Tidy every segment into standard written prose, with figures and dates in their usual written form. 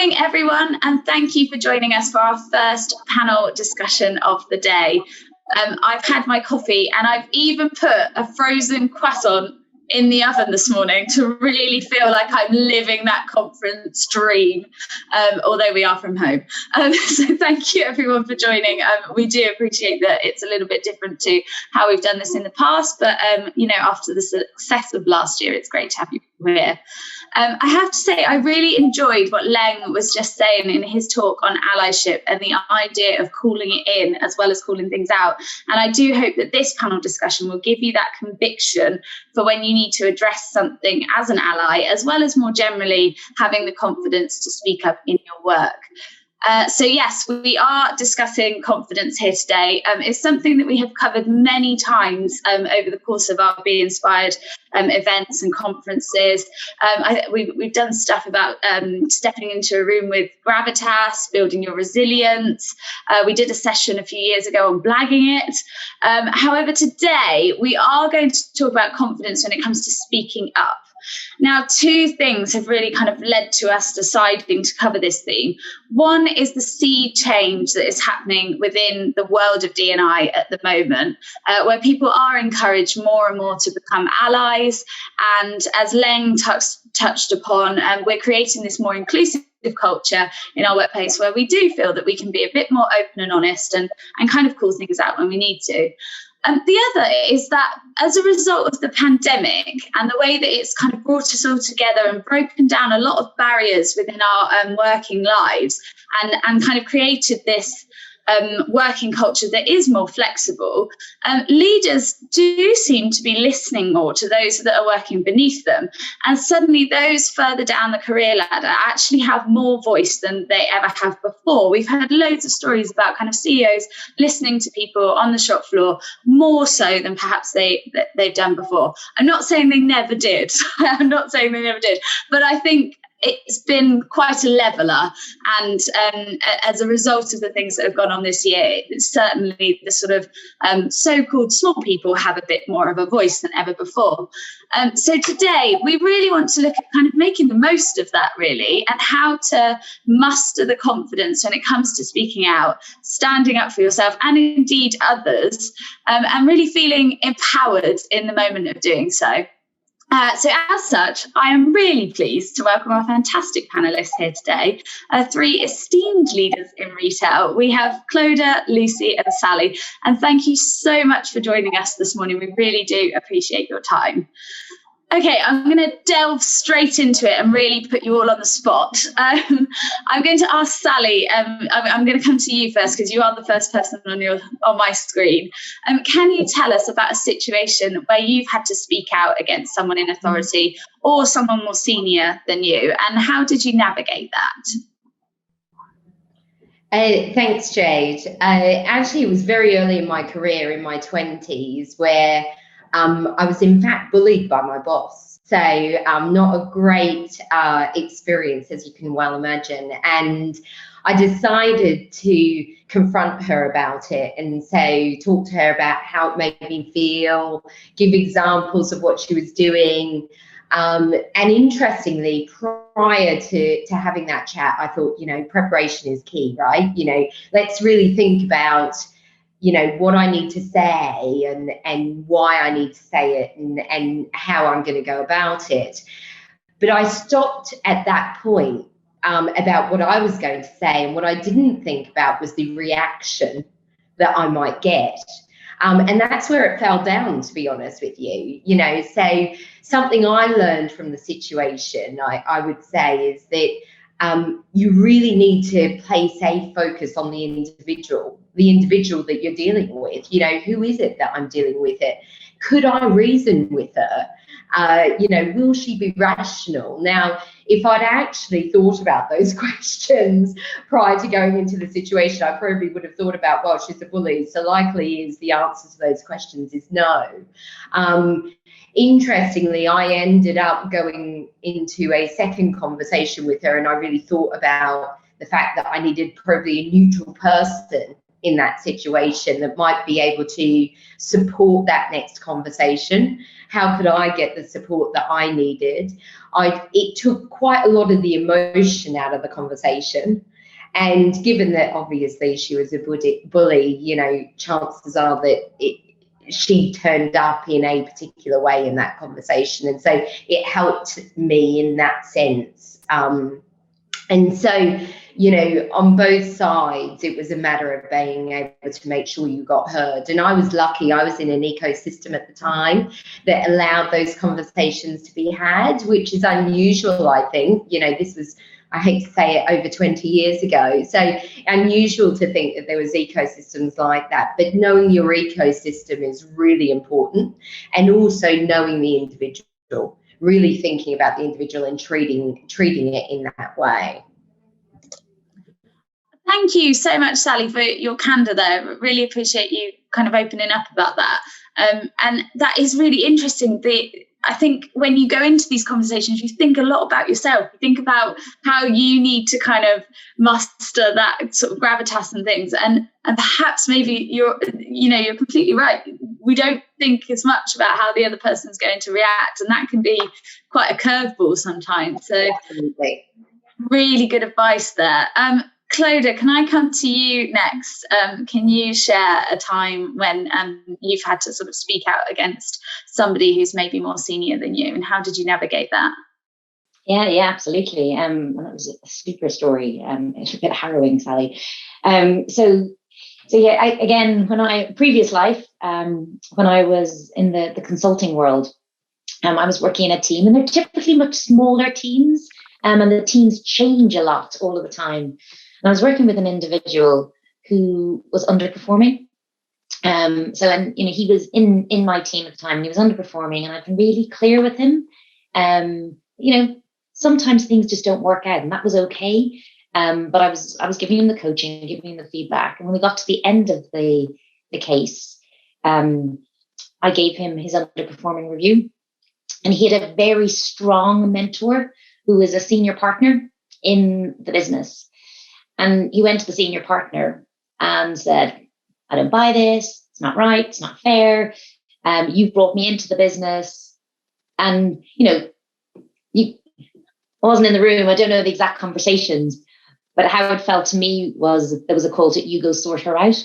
morning, everyone, and thank you for joining us for our first panel discussion of the day. I've had my coffee and I've even put a frozen croissant in the oven this morning to really feel like I'm living that conference dream, although we are from home. So thank you everyone for joining. We do appreciate that it's a little bit different to how we've done this in the past, but after the success of last year, it's great to have you here. I have to say, I really enjoyed what Leng was just saying in his talk on allyship and the idea of calling it in as well as calling things out. And I do hope that this panel discussion will give you that conviction for when you need to address something as an ally, as well as more generally having the confidence to speak up in your work. So yes, we are discussing confidence here today. It's something that we have covered many times over the course of our Be Inspired events and conferences. We've done stuff about stepping into a room with gravitas, building your resilience. We did a session a few years ago on blagging it. However, today we are going to talk about confidence when it comes to speaking up. Now, two things have really kind of led to us deciding to cover this theme. One is the sea change that is happening within the world of D&I at the moment, where people are encouraged more and more to become allies. And as Leng touched upon, we're creating this more inclusive culture in our workplace where we do feel that we can be a bit more open and honest and kind of call things out when we need to. The other is that as a result of the pandemic and the way that it's kind of brought us all together and broken down a lot of barriers within our working lives and kind of created this working culture that is more flexible, leaders do seem to be listening more to those that are working beneath them. And suddenly those further down the career ladder actually have more voice than they ever have before. We've had loads of stories about kind of CEOs listening to people on the shop floor more so than perhaps they've done before. I'm not saying they never did. But I think it's been quite a leveller, and as a result of the things that have gone on this year, certainly the sort of so-called small people have a bit more of a voice than ever before. So today we really want to look at kind of making the most of that, really, and how to muster the confidence when it comes to speaking out, standing up for yourself and indeed others, and really feeling empowered in the moment of doing so. So as such, I am really pleased to welcome our fantastic panellists here today, three esteemed leaders in retail. We have Clodagh, Lucy and Sally, and thank you so much for joining us this morning. We really do appreciate your time. Okay, I'm going to delve straight into it and really put you all on the spot. I'm going to ask Sally, I'm going to come to you first because you are the first person on my screen. Can you tell us about a situation where you've had to speak out against someone in authority or someone more senior than you, and how did you navigate that? Thanks, Jade. Actually, it was very early in my career, in my 20s, where I was in fact bullied by my boss. So not a great experience, as you can well imagine. And I decided to confront her about it and talk to her about how it made me feel, give examples of what she was doing. And interestingly, prior to having that chat, I thought, preparation is key, right? Let's really think about what I need to say and why I need to say it and how I'm going to go about it. But I stopped at that point about what I was going to say, and what I didn't think about was the reaction that I might get. And that's where it fell down, to be honest with you. So something I learned from the situation, I would say, is that you really need to place a focus on the individual that you're dealing with. Who is it that I'm dealing with it? Could I reason with her? Will she be rational? Now, if I'd actually thought about those questions prior to going into the situation, I probably would have thought about, well, she's a bully, so likely is the answer to those questions is no. Interestingly, I ended up going into a second conversation with her, and I really thought about the fact that I needed probably a neutral person in that situation that might be able to support that next conversation? How could I get the support that I needed? It took quite a lot of the emotion out of the conversation. And given that obviously she was a bully, you know, chances are that she turned up in a particular way in that conversation. And so it helped me in that sense. And so, you know, on both sides, it was a matter of being able to make sure you got heard. And I was lucky, I was in an ecosystem at the time that allowed those conversations to be had, which is unusual, I think. You know, this was, I hate to say it, over 20 years ago. So unusual to think that there was ecosystems like that. But knowing your ecosystem is really important, and also knowing the individual, really thinking about the individual and treating it in that way. Thank you so much, Sally, for your candor there. Really appreciate you kind of opening up about that. And that is really interesting. I think when you go into these conversations, you think a lot about yourself. You think about how you need to kind of muster that sort of gravitas and things. And perhaps maybe you're completely right. We don't think as much about how the other person's going to react, and that can be quite a curveball sometimes. So Absolutely. Really good advice there. Clodagh, can I come to you next? Can you share a time when you've had to sort of speak out against somebody who's maybe more senior than you, and how did you navigate that? Yeah, absolutely. That was a super story. It's a bit harrowing, Sally. So yeah, previous life, when I was in the consulting world, I was working in a team, and they're typically much smaller teams, and the teams change a lot all of the time. And I was working with an individual who was underperforming. He was in my team at the time, and he was underperforming, and I've been really clear with him. Sometimes things just don't work out, and that was okay. But I was giving him the coaching, giving him the feedback. And when we got to the end of the case, I gave him his underperforming review. And he had a very strong mentor who was a senior partner in the business. And he went to the senior partner and said, I don't buy this. It's not right. It's not fair. You've brought me into the business. And, I wasn't in the room. I don't know the exact conversations, but how it felt to me was there was a call to you go sort her out.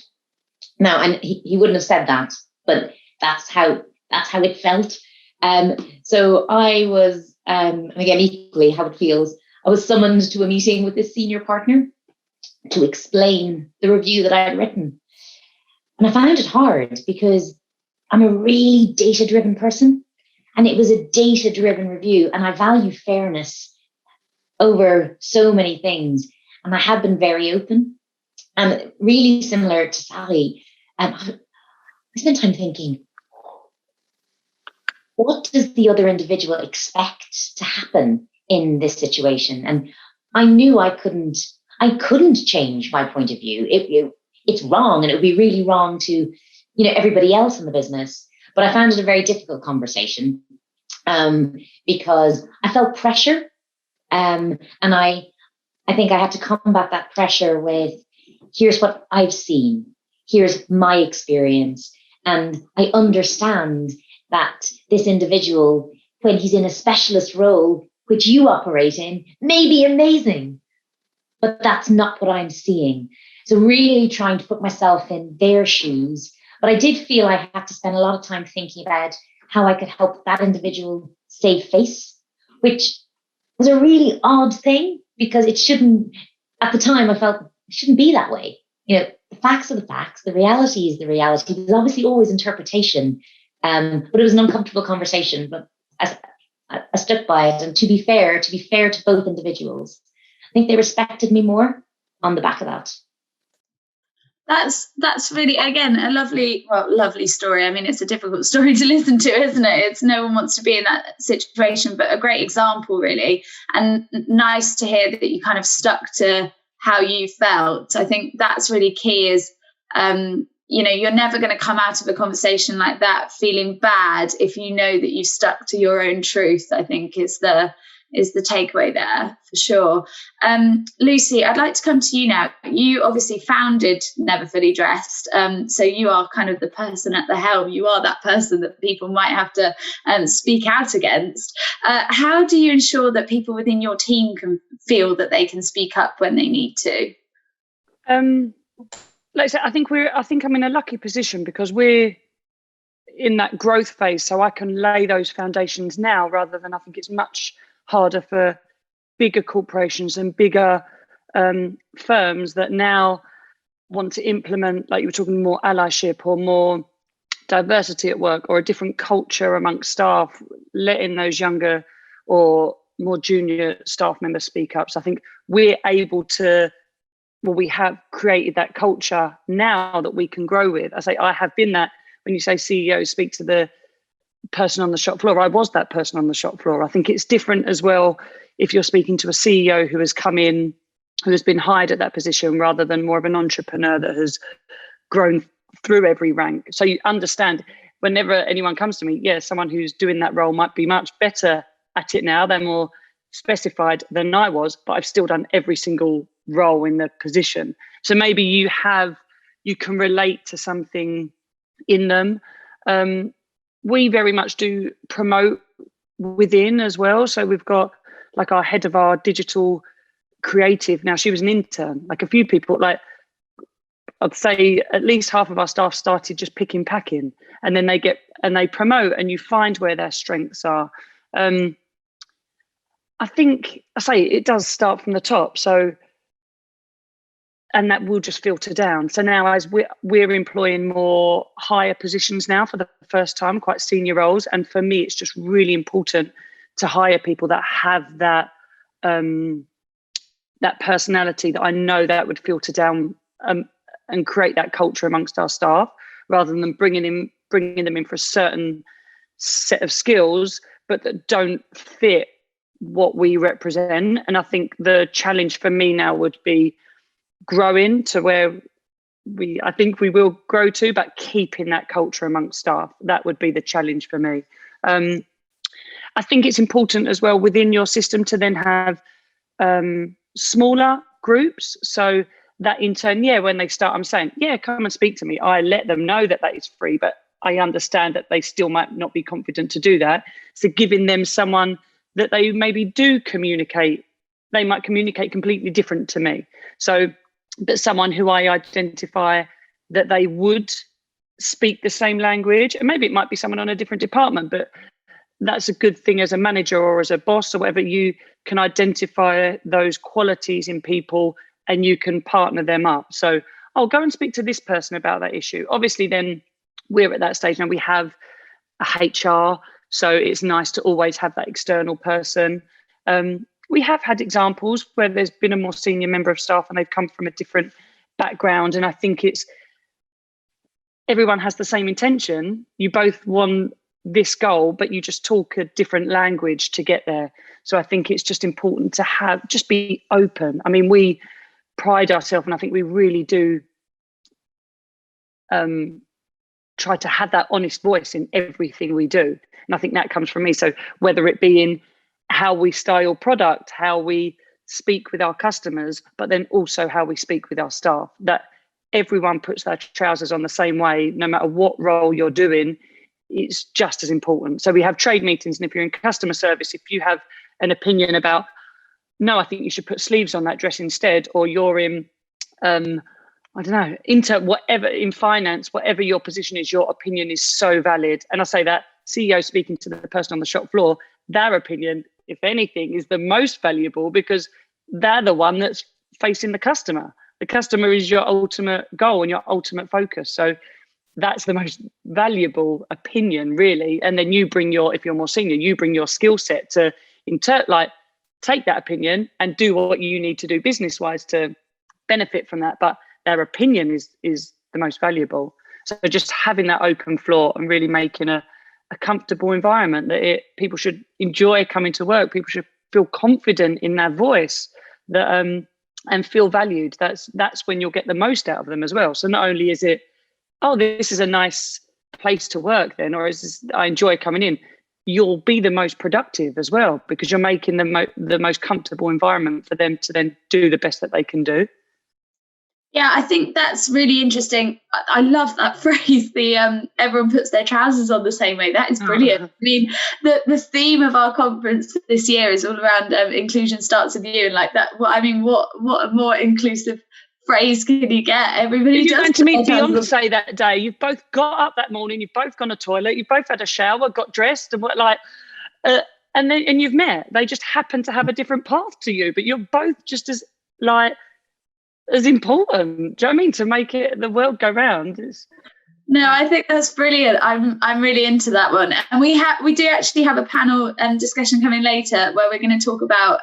Now, and he wouldn't have said that, but that's how it felt. So I was, and again, equally how it feels, I was summoned to a meeting with this senior partner to explain the review that I had written. And I found it hard because I'm a really data-driven person, and it was a data-driven review, and I value fairness over so many things. And I have been very open, and really similar to Sally. I spent time thinking, what does the other individual expect to happen in this situation? And I knew I couldn't change my point of view. It's wrong, and it would be really wrong to, everybody else in the business. But I found it a very difficult conversation because I felt pressure, and I think I had to combat that pressure with, here's what I've seen, here's my experience, and I understand that this individual, when he's in a specialist role, which you operate in, may be amazing, but that's not what I'm seeing. So really trying to put myself in their shoes. But I did feel I had to spend a lot of time thinking about how I could help that individual save face, which was a really odd thing because it shouldn't, at the time I felt it shouldn't be that way. The facts are the facts, the reality is the reality. There's obviously always interpretation, but it was an uncomfortable conversation, but I stuck by it. And to be fair to both individuals, I think they respected me more on the back of that. That's really, again, a lovely story. I mean, it's a difficult story to listen to, isn't it? It's no one wants to be in that situation, but a great example, really. And nice to hear that you kind of stuck to how you felt. I think that's really key is, you're never going to come out of a conversation like that feeling bad if you know that you stuck to your own truth, I think is the is the takeaway there for sure. Lucy, I'd like to come to you now. You obviously founded Never Fully Dressed, so you are kind of the person at the helm. You are that person that people might have to speak out against. How do you ensure that people within your team can feel that they can speak up when they need to? Like I said, I think I'm in a lucky position because we're in that growth phase, so I can lay those foundations now, rather than I think it's much harder for bigger corporations and bigger firms that now want to implement, like you were talking, more allyship or more diversity at work or a different culture amongst staff, letting those younger or more junior staff members speak up. So I think we're able to, well, we have created that culture now that we can grow with. I have been that. When you say CEO, speak to the person on the shop floor. I was that person on the shop floor. I think it's different as well if you're speaking to a CEO who has come in, who has been hired at that position, rather than more of an entrepreneur that has grown through every rank. So you understand whenever anyone comes to me, someone who's doing that role might be much better at it now. They're more specified than I was, but I've still done every single role in the position. So maybe you can relate to something in them. We very much do promote within as well. So we've got like our head of our digital creative. Now, she was an intern. Like a few people, like I'd say at least half of our staff started just packing, and then they promote, and you find where their strengths are. I think it does start from the top. So, and that will just filter down. So now, as we're employing more higher positions now for the first time, quite senior roles. And for me, it's just really important to hire people that have that that personality, that I know that would filter down and create that culture amongst our staff, rather than bringing them in for a certain set of skills, but that don't fit what we represent. And I think the challenge for me now would be growing to where I think we will grow to, but keeping that culture amongst staff. That would be the challenge for me. I think it's important as well within your system to then have smaller groups. So that in turn, when they start, I'm saying, come and speak to me. I let them know that is free, but I understand that they still might not be confident to do that. So giving them someone that they maybe do communicate, they might communicate completely different to me. So, but someone who I identify that they would speak the same language, and maybe it might be someone on a different department, but that's a good thing as a manager or as a boss or whatever. You can identify those qualities in people and you can partner them up. So I'll go and speak to this person about that issue. Obviously, then we're at that stage now. We have a HR, so it's nice to always have that external person. We have had examples where there's been a more senior member of staff and they've come from a different background. And I think everyone has the same intention. You both want this goal, but you just talk a different language to get there. So I think it's just important to just be open. I mean, we pride ourselves, and I think we really do try to have that honest voice in everything we do. And I think that comes from me. So whether it be in how we style product, how we speak with our customers, but then also how we speak with our staff, that everyone puts their trousers on the same way, no matter what role you're doing, it's just as important. So we have trade meetings, and if you're in customer service, if you have an opinion about, no, I think you should put sleeves on that dress instead, or you're in, I don't know, whatever, in finance, whatever your position is, your opinion is so valid. And I say that CEO speaking to the person on the shop floor, their opinion, if anything, is the most valuable, because they're the one that's facing the customer. The customer is your ultimate goal and your ultimate focus. So that's the most valuable opinion, really. And then you bring if you're more senior, you bring your skill set to take that opinion and do what you need to do business wise to benefit from that. But their opinion is the most valuable. So just having that open floor and really making a comfortable environment that people should enjoy coming to work. People should feel confident in their voice, that and feel valued. That's when you'll get the most out of them as well. So not only is it, oh, this is a nice place to work then, or is this, I enjoy coming in. you'll be the most productive as well, because you're making the most comfortable environment for them to then do the best that they can do. Yeah, I think that's really interesting. I love that phrase, the everyone puts their trousers on the same way. That is brilliant. I mean, the theme of our conference this year is all around inclusion starts with you, and like that. What a more inclusive phrase can you get? Everybody You're does. going to meet Beyonce that day. You've both got up that morning. You've both gone to the toilet. You've both had a shower, got dressed, and and you've met. They just happen to have a different path to you, but you're both just as important. Do you know what I mean? To make the world go round. No, I think that's brilliant. I'm really into that one. And we do actually have a panel discussion coming later where we're going to talk about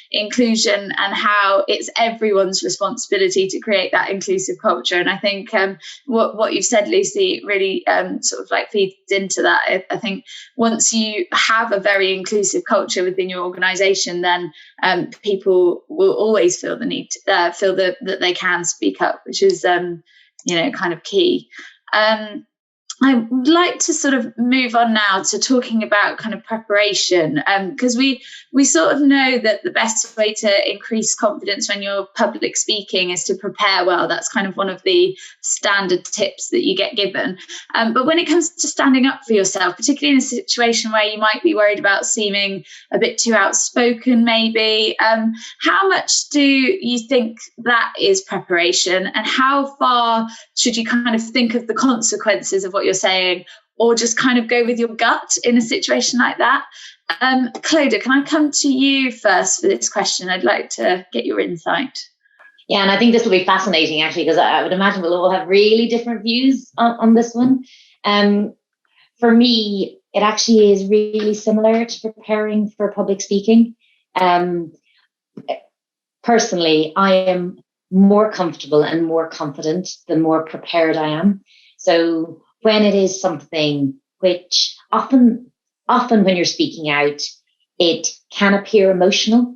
inclusion and how it's everyone's responsibility to create that inclusive culture. And I think what you've said, Lucy, really sort of like feeds into that. I think once you have a very inclusive culture within your organisation, then people will always feel the need to, feel that they can speak up, which is kind of key. I would like to sort of move on now to talking about kind of preparation, because we sort of know that the best way to increase confidence when you're public speaking is to prepare well. That's kind of one of the standard tips that you get given. But when it comes to standing up for yourself, particularly in a situation where you might be worried about seeming a bit too outspoken, maybe, how much do you think that is preparation, and how far should you kind of think of the consequences of what you're saying, or just kind of go with your gut in a situation like that? Clodagh, can I come to you first for this question? I'd like to get your insight. Yeah, and I think this will be fascinating, actually, because I would imagine we'll all have really different views on this one. For me, it actually is really similar to preparing for public speaking. Personally, I am more comfortable and more confident the more prepared I am. So when it is something which often when you're speaking out, it can appear emotional.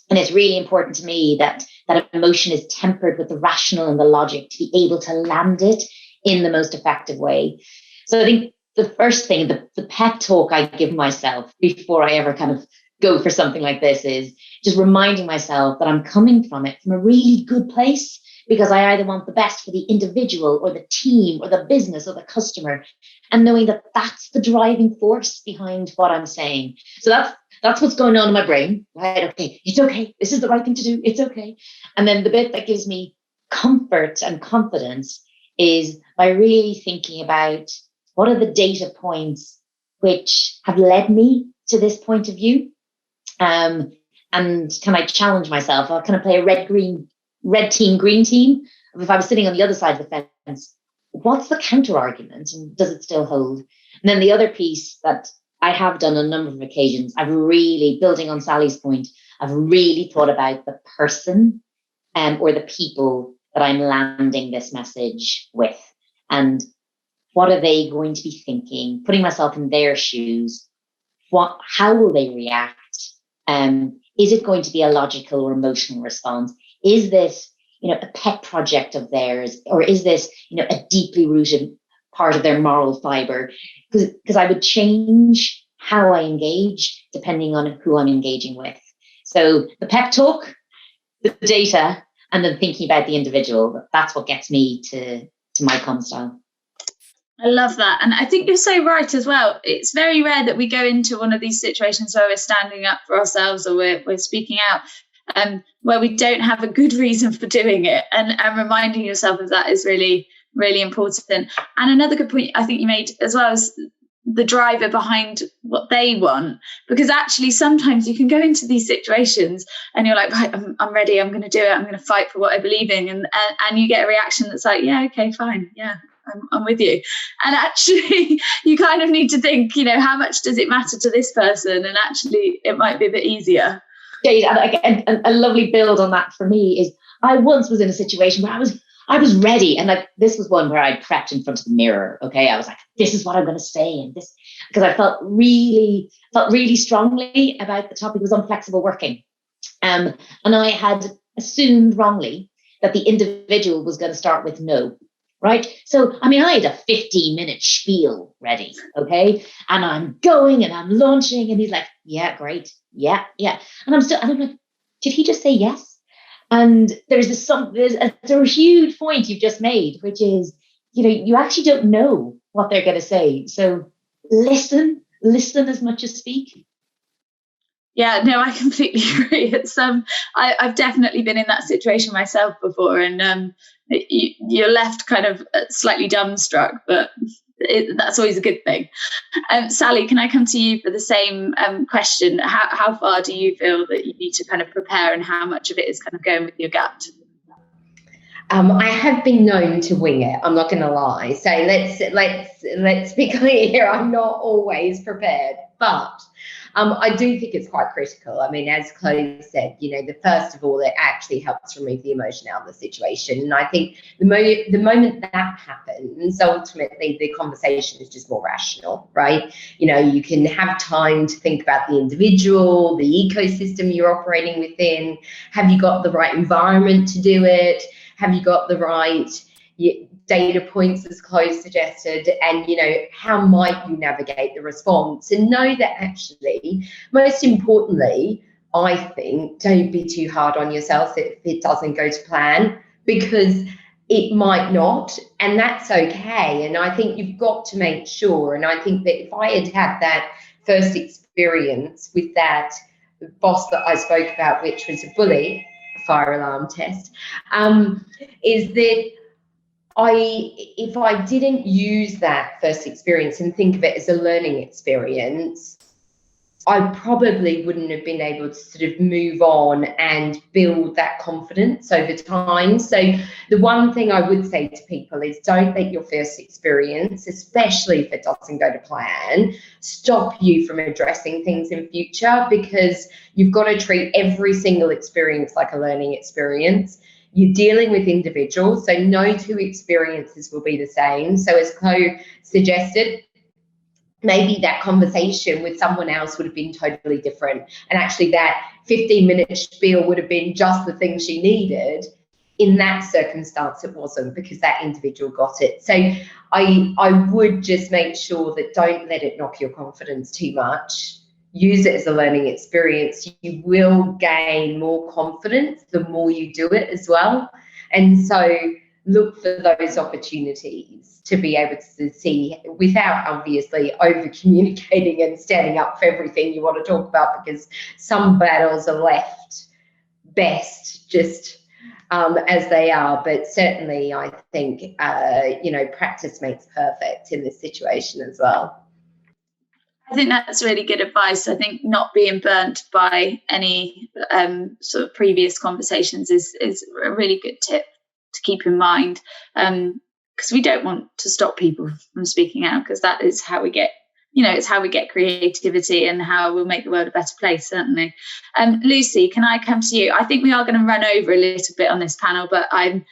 And it's really important to me that emotion is tempered with the rational and the logic to be able to land it in the most effective way. So I think the first thing, the pep talk I give myself before I ever kind of go for something like this is just reminding myself that I'm coming from it from a really good place, because I either want the best for the individual or the team or the business or the customer, and knowing that that's the driving force behind what I'm saying. So that's what's going on in my brain, right? Okay, it's okay. This is the right thing to do. It's okay. And then the bit that gives me comfort and confidence is by really thinking about what are the data points which have led me to this point of view. And can I challenge myself? I'll kind of play a red team, green team. If I was sitting on the other side of the fence, what's the counter argument, and does it still hold? And then the other piece that I have done on a number of occasions, I've really, building on Sally's point, I've really thought about the person or the people that I'm landing this message with, and what are they going to be thinking, putting myself in their shoes. How will they react? Is it going to be a logical or emotional response? Is this, a pet project of theirs, or is this, a deeply rooted part of their moral fiber? Because I would change how I engage depending on who I'm engaging with. So the pep talk, the data, and then thinking about the individual. That's what gets me to my comm style. I love that. And I think you're so right as well. It's very rare that we go into one of these situations where we're standing up for ourselves or we're speaking out, where we don't have a good reason for doing it. And reminding yourself of that is really, really important. And another good point I think you made as well is the driver behind what they want. Because actually sometimes you can go into these situations and you're like, right, I'm ready, I'm going to do it, I'm going to fight for what I believe in. And you get a reaction that's like, yeah, okay, fine, yeah. I'm with you. And actually, you kind of need to think, how much does it matter to this person? And actually, it might be a bit easier. Yeah, and a lovely build on that for me is I once was in a situation where I was ready, and this was one where I prepped in front of the mirror. Okay, I was like, this is what I'm going to say, and this, because I felt really strongly about the topic was unflexible working, and I had assumed wrongly that the individual was going to start with no. right? So, I mean, I had a 15-minute spiel ready, okay? And I'm going and I'm launching, and he's like, yeah, great. Yeah, yeah. And I'm like, did he just say yes? And there's a huge point you've just made, which is, you actually don't know what they're going to say. So listen as much as speak. Yeah, no, I completely agree. It's I've definitely been in that situation myself before, and you're left kind of slightly dumbstruck, but that's always a good thing. Sally, can I come to you for the same question? How far do you feel that you need to kind of prepare, and how much of it is kind of going with your gut? I have been known to wing it. I'm not going to lie. So let's be clear here. I'm not always prepared, but I do think it's quite critical. I mean, as Chloe said, the first of all, it actually helps remove the emotion out of the situation. And I think the moment that happens, ultimately the conversation is just more rational, right? You can have time to think about the individual, the ecosystem you're operating within. Have you got the right environment to do it? Have you got the right data points, as Chloe suggested? And, how might you navigate the response? And know that actually, most importantly, I think, don't be too hard on yourself if it doesn't go to plan, because it might not, and that's okay. And I think you've got to make sure. And I think that if I had had that first experience with that boss that I spoke about, which was a bully, fire alarm test, is that if I didn't use that first experience and think of it as a learning experience, I probably wouldn't have been able to sort of move on and build that confidence over time. So the one thing I would say to people is, don't let your first experience, especially if it doesn't go to plan, stop you from addressing things in future, because you've got to treat every single experience like a learning experience. You're dealing with individuals, so no two experiences will be the same. So as Chloe suggested, maybe that conversation with someone else would have been totally different. And actually that 15-minute spiel would have been just the thing she needed. In that circumstance, it wasn't, because that individual got it. So I would just make sure that don't let it knock your confidence too much. Use it as a learning experience. You will gain more confidence the more you do it as well. And so look for those opportunities to be able to see, without obviously over communicating and standing up for everything you want to talk about, because some battles are left best just as they are. But certainly I think practice makes perfect in this situation as well. I think that's really good advice. I think not being burnt by any sort of previous conversations is a really good tip to keep in mind, because we don't want to stop people from speaking out, because that is how we get, it's how we get creativity and how we'll make the world a better place, certainly. Lucy, can I come to you? I think we are going to run over a little bit on this panel, but I'm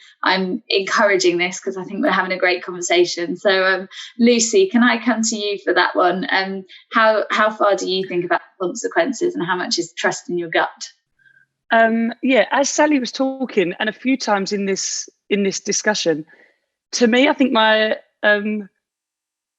encouraging this because I think we're having a great conversation. So Lucy, can I come to you for that one? How far do you think about consequences, and how much is trust in your gut? As Sally was talking, and a few times in this discussion, to me, I think my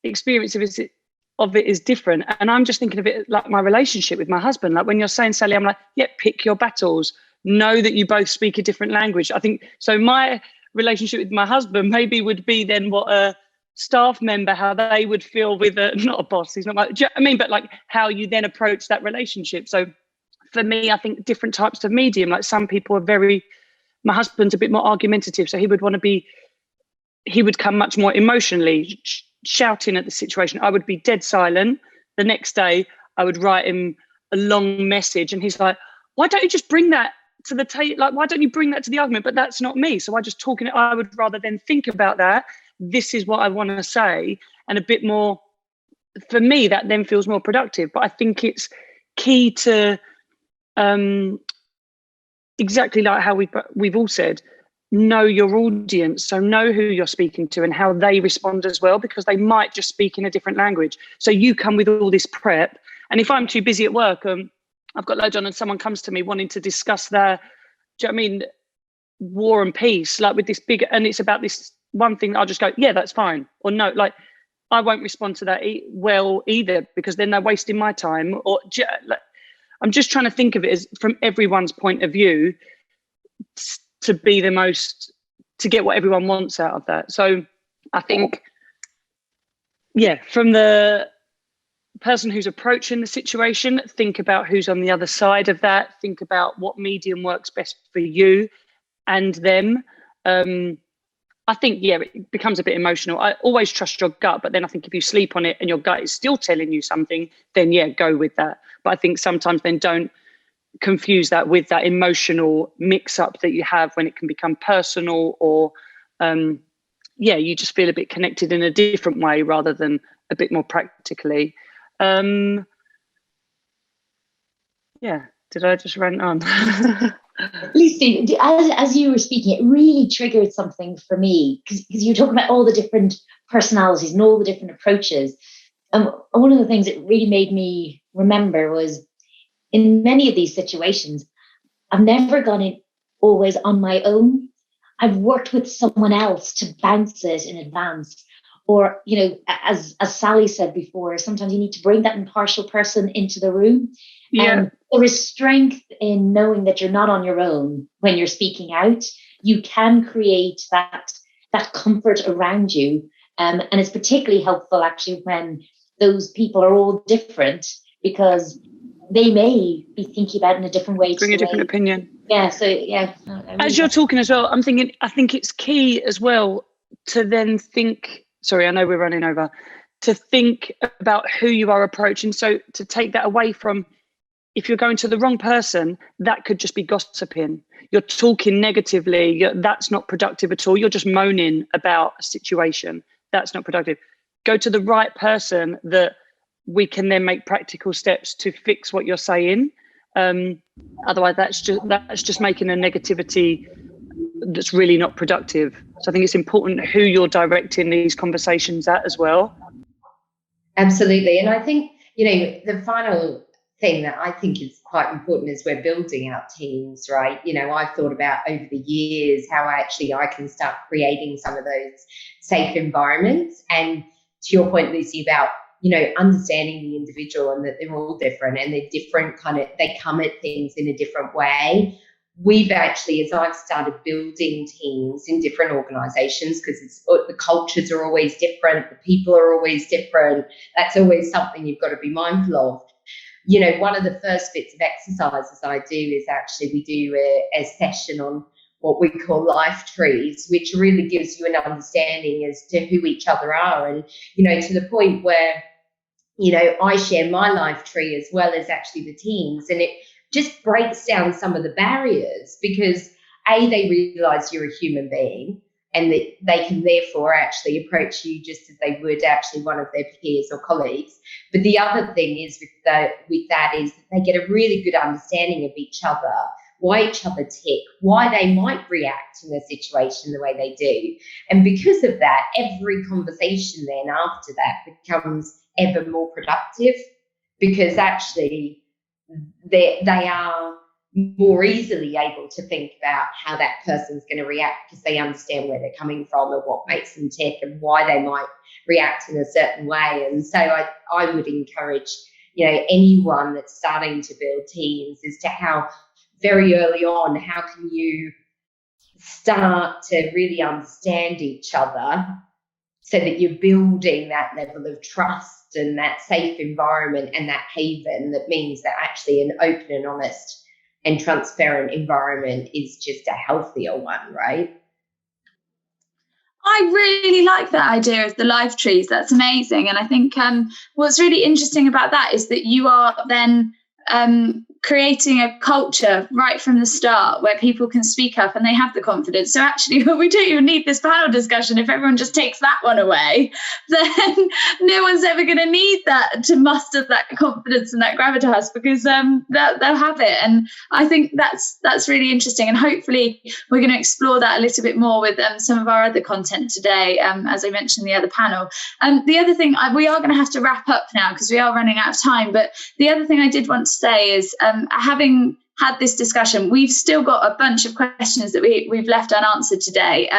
experience of it is different. And I'm just thinking of it like my relationship with my husband. Like when you're saying, Sally, I'm like, yeah, pick your battles. Know that you both speak a different language. I think so. My relationship with my husband maybe would be then what a staff member, how they would feel with not a boss. He's not like, do you know what I mean? But like how you then approach that relationship. So for me, I think different types of medium, like some people are my husband's a bit more argumentative. So he would come much more emotionally, shouting at the situation. I would be dead silent. The next day, I would write him a long message, and he's like, why don't you just bring that to the table? Like, why don't you bring that to the argument? But that's not me. So I just talking it. I would rather then think about that. This is what I want to say, and a bit more, for me, that then feels more productive. But I think it's key to, exactly like how we've all said, know your audience. So know who you're speaking to and how they respond as well, because they might just speak in a different language. So you come with all this prep, and if I'm too busy at work, I've got loads on, and someone comes to me wanting to discuss their, do you know what I mean, war and peace, like with this big, and it's about this one thing I'll just go, yeah, that's fine, or no, like I won't respond to that well either, because then they're wasting my time. Or like, I'm just trying to think of it as from everyone's point of view to be the most, to get what everyone wants out of that. So I think, yeah, from the person who's approaching the situation, think about who's on the other side of that. Think about what medium works best for you and them. I think, yeah, it becomes a bit emotional. I always trust your gut, but then I think if you sleep on it and your gut is still telling you something, then yeah, go with that. But I think sometimes then don't confuse that with that emotional mix-up that you have when it can become personal, or yeah, you just feel a bit connected in a different way rather than a bit more practically. Yeah, did I just rant on? Lucy, as you were speaking, it really triggered something for me, because you're talking about all the different personalities and all the different approaches. And one of the things that really made me remember was, in many of these situations, I've never gone in always on my own. I've worked with someone else to bounce it in advance. Or, you know, as Sally said before, sometimes you need to bring that impartial person into the room. Yeah. There is strength in knowing that you're not on your own when you're speaking out. You can create that comfort around you. And it's particularly helpful, actually, when those people are all different, because they may be thinking about it in a different way. Bring a different opinion. Yeah, so yeah. As you're talking as well, I'm thinking, I think it's key as well to then think, sorry, I know we're running over, to think about who you are approaching. So to take that away from, if you're going to the wrong person, that could just be gossiping. You're talking negatively. That's not productive at all. You're just moaning about a situation. That's not productive. Go to the right person that we can then make practical steps to fix what you're saying. Otherwise, that's just making a negativity that's really not productive. So I think it's important who you're directing these conversations at as well. Absolutely. And I think, you know, the final thing that I think is quite important is we're building our teams, right? You know, I've thought about over the years how I can start creating some of those safe environments. And to your point, Lucy, about, you know, understanding the individual and that they're all different and they're different they come at things in a different way. We've actually, as I've started building teams in different organisations, because the cultures are always different, the people are always different. That's always something you've got to be mindful of. You know, one of the first bits of exercises I do is actually we do a session on what we call life trees, which really gives you an understanding as to who each other are. And, you know, to the point where, you know, I share my life tree as well as actually the teams, and it just breaks down some of the barriers, because they realise you're a human being and that they can therefore actually approach you just as they would actually one of their peers or colleagues. But the other thing is with that is that they get a really good understanding of each other, why each other tick, why they might react in a situation the way they do. And because of that, every conversation then after that becomes ever more productive, because actually they are more easily able to think about how that person's going to react, because they understand where they're coming from and what makes them tick and why they might react in a certain way. And so I would encourage, you know, anyone that's starting to build teams as to how very early on, how can you start to really understand each other so that you're building that level of trust and that safe environment and that haven that means that actually an open and honest and transparent environment is just a healthier one, right? I really like that idea of the life trees. That's amazing. And I think what's really interesting about that is that you are then creating a culture right from the start where people can speak up and they have the confidence. So actually, we don't even need this panel discussion. If everyone just takes that one away, then no one's ever going to need that to muster that confidence and that gravitas, because they'll have it. And I think that's really interesting. And hopefully we're going to explore that a little bit more with some of our other content today, as I mentioned in the other panel. The other thing, we are going to have to wrap up now because we are running out of time. But the other thing I did want to say is, having had this discussion, we've still got a bunch of questions that we've left unanswered today.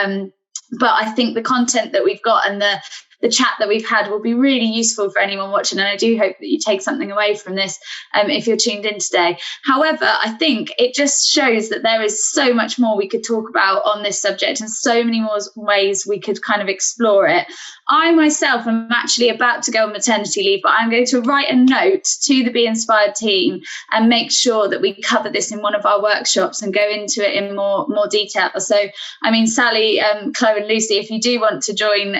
But I think the content that we've got and the chat that we've had will be really useful for anyone watching, and I do hope that you take something away from this if you're tuned in today. However, I think it just shows that there is so much more we could talk about on this subject and so many more ways we could kind of explore it. I myself am actually about to go on maternity leave, but I'm going to write a note to the Be Inspired team and make sure that we cover this in one of our workshops and go into it in more detail. So, I mean, Sally, Chloe and Lucy, if you do want to join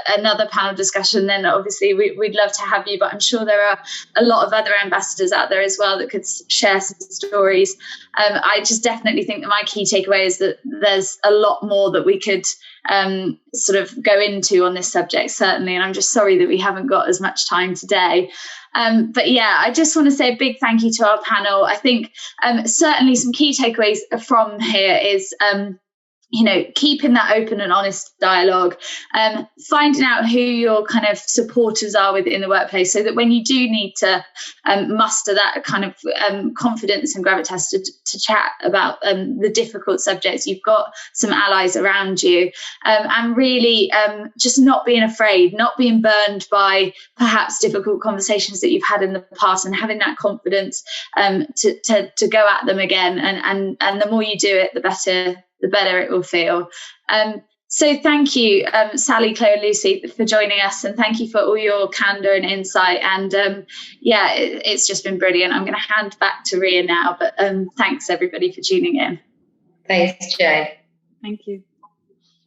another panel discussion, then obviously we'd love to have you, but I'm sure there are a lot of other ambassadors out there as well that could share some stories. I just definitely think that my key takeaway is that there's a lot more that we could sort of go into on this subject, certainly, and I'm just sorry that we haven't got as much time today. But yeah, I just want to say a big thank you to our panel. I think certainly some key takeaways from here is keeping that open and honest dialogue, finding out who your kind of supporters are within the workplace, so that when you do need to muster that kind of confidence and gravitas to chat about the difficult subjects, you've got some allies around you, and really just not being afraid, not being burned by perhaps difficult conversations that you've had in the past, and having that confidence to go at them again. And the more you do it, the better it will feel. So thank you, Sally, Chloe, and Lucy, for joining us, and thank you for all your candour and insight. And it's just been brilliant. I'm going to hand back to Ria now, but thanks everybody for tuning in. Thanks, Jay. Thank you.